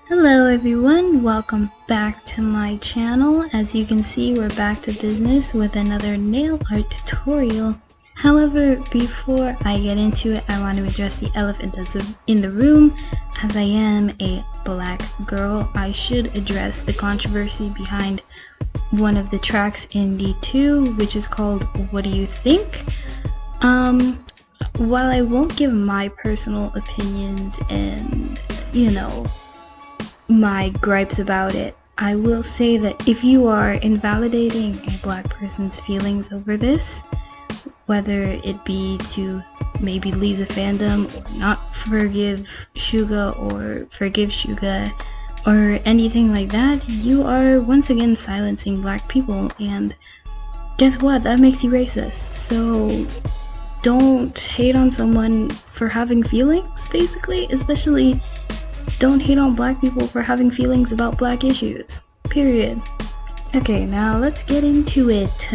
Hello everyone, welcome back to my channel. As you can see, we're back to business with another nail art tutorial. However, before I get into it, I want to address the elephant in the room. As I am a black girl, I should address the controversy behind one of the tracks in D2, which is called What Do You Think? While I won't give my personal opinions and, my gripes about it, I will say that if you are invalidating a black person's feelings over this, whether it be to maybe leave the fandom or not forgive Suga or forgive Suga or anything like that, you are once again silencing black people, and guess what? That makes you racist. So don't hate on someone for having feelings, basically, especially don't hate on black people for having feelings about black issues, period. Okay, now let's get into it.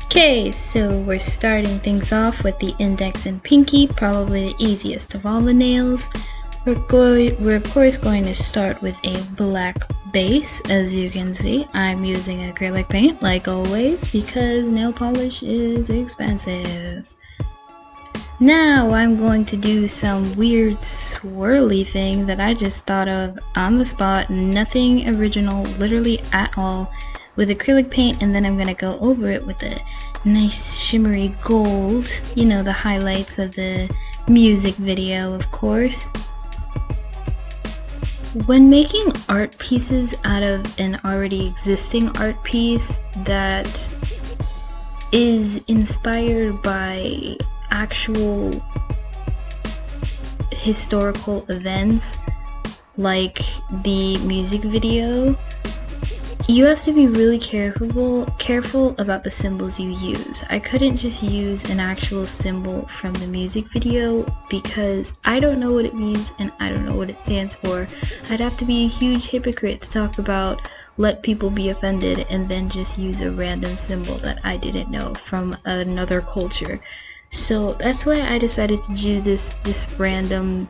Okay, so we're starting things off with the index and pinky, probably the easiest of all the nails. We're of course going to start with a black base. As you can see, I'm using acrylic paint like always because nail polish is expensive. Now I'm going to do some weird swirly thing that I just thought of on the spot, nothing original literally at all, with acrylic paint, and then I'm going to go over it with a nice shimmery gold, the highlights of the music video, of course. When making art pieces out of an already existing art piece that is inspired by actual historical events like the music video, you have to be really careful about the symbols you use. I couldn't just use an actual symbol from the music video because I don't know what it means and I don't know what it stands for. I'd have to be a huge hypocrite to talk about let people be offended and then just use a random symbol that I didn't know from another culture. So that's why I decided to do this random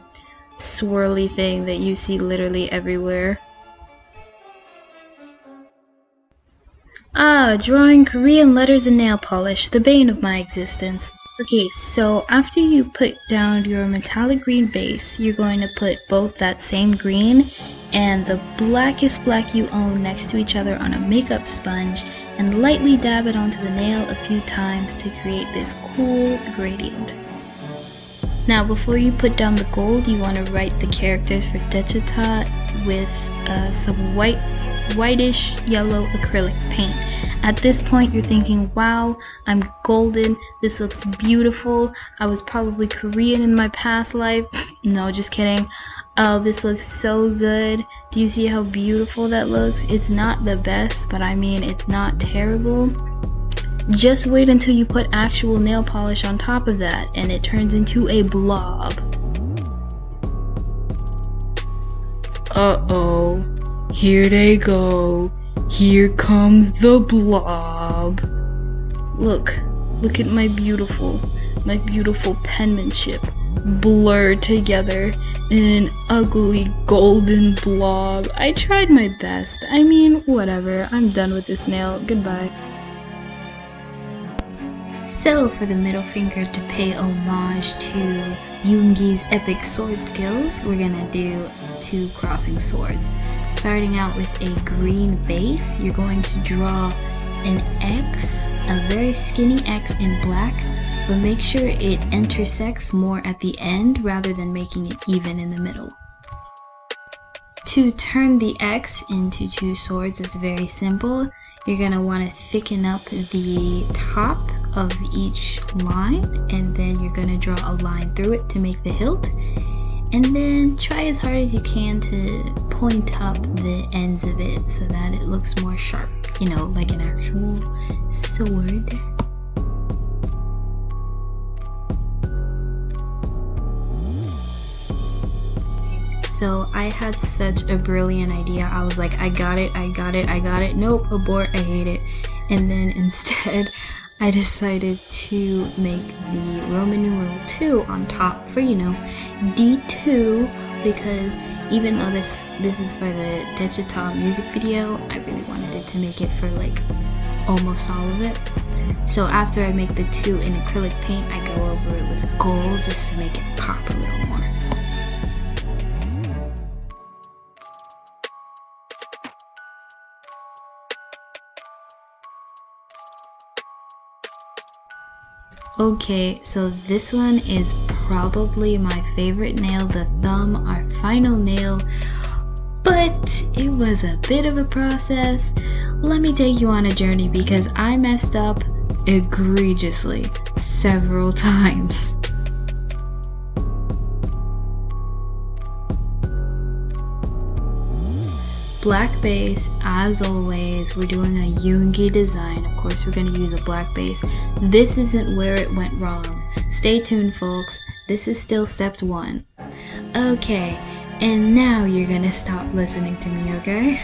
swirly thing that you see literally everywhere. Drawing Korean letters and nail polish, the bane of my existence. Okay, so after you put down your metallic green base, you're going to put both that same green and the blackest black you own next to each other on a makeup sponge and lightly dab it onto the nail a few times to create this cool gradient. Now before you put down the gold, you want to write the characters for DAECHWITA with some whitish yellow acrylic paint. At this point you're thinking, wow, I'm golden, this looks beautiful, I was probably Korean in my past life. No, just kidding. Oh, this looks so good. Do you see how beautiful that looks? It's not the best, but I mean, it's not terrible. Just wait until you put actual nail polish on top of that and it turns into a blob. Uh-oh, here they go. Here comes the blob. Look at my beautiful penmanship blurred together in an ugly golden blob. I tried my best. I mean, whatever. I'm done with this nail. Goodbye. So for the middle finger to pay homage to Yoongi's epic sword skills, we're gonna do 2 crossing swords. Starting out with a green base, you're going to draw an X, a very skinny X in black, but make sure it intersects more at the end rather than making it even in the middle. To turn the X into 2 swords is very simple. You're going to want to thicken up the top of each line, and then you're going to draw a line through it to make the hilt. And then try as hard as you can to point up the ends of it so that it looks more sharp, like an actual sword. So I had such a brilliant idea. I was like, I got it. Nope, abort, I hate it. And then instead I decided to make the Roman numeral 2 on top for, you know, D2, because even though this is for the DAECHWITA music video, I really wanted it to make it for like almost all of it. So after I make the 2 in acrylic paint, I go over it with gold just to make it pop a little more. Okay, so this one is probably my favorite nail, the thumb, our final nail, but it was a bit of a process. Let me take you on a journey because I messed up egregiously several times. Black base, as always. We're doing a Yoongi design. Of course, we're going to use a black base. This isn't where it went wrong. Stay tuned, folks. This is still step 1. Okay, and now you're going to stop listening to me, okay?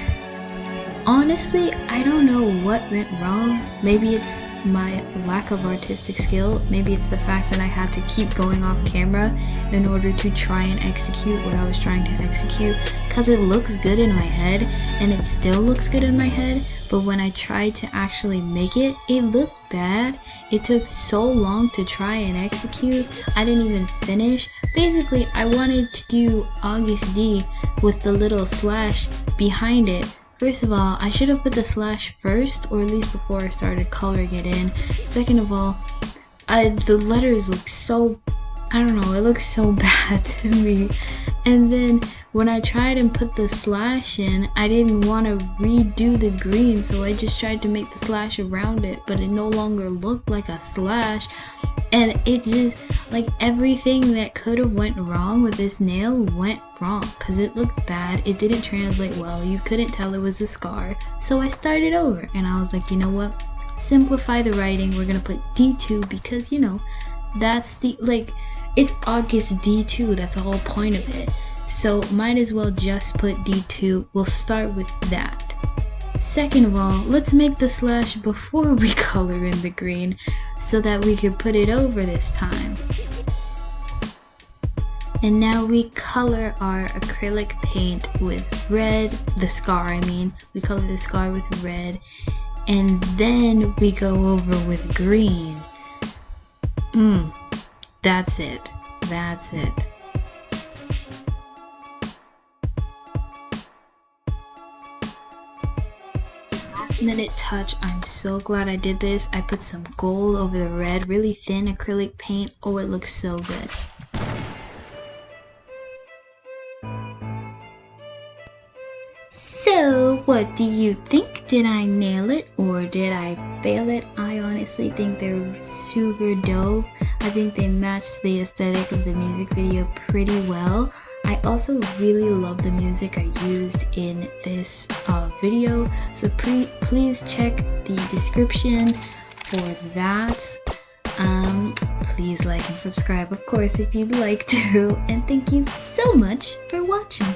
Honestly, I don't know what went wrong. Maybe it's my lack of artistic skill. Maybe it's the fact that I had to keep going off camera in order to try and execute what I was trying to execute, because it looks good in my head and it still looks good in my head, but when I tried to actually make it, it looked bad. It took so long to try and execute. I didn't even finish. Basically, I wanted to do Agust with the little slash behind it. First of all, I should have put the slash first, or at least before I started coloring it in. Second of all, the letters look so, I don't know, it looks so bad to me. And then when I tried and put the slash in, I didn't want to redo the green, so I just tried to make the slash around it, but it no longer looked like a slash. And it just, like, everything that could have went wrong with this nail went wrong, because it looked bad, it didn't translate well, you couldn't tell it was a scar. So I started over, and I was like, you know what, simplify the writing, we're gonna put D2, because, you know, that's the, like, it's Agust D2, that's the whole point of it. So might as well just put D2, we'll start with that. Second of all, let's make the slash before we color in the green so that we can put it over this time. And now we color our acrylic paint with red, the scar I mean, we color the scar with red, and then we go over with green. That's it, that's it. Last minute touch, I'm so glad I did this. I put some gold over the red, really thin acrylic paint. Oh, it looks so good. So, what do you think? Did I nail it or did I fail it? I honestly think they're super dope. I think they matched the aesthetic of the music video pretty well. I also really love the music I used in this video, so please check the description for that. Please like and subscribe, of course, if you'd like to, and thank you so much for watching.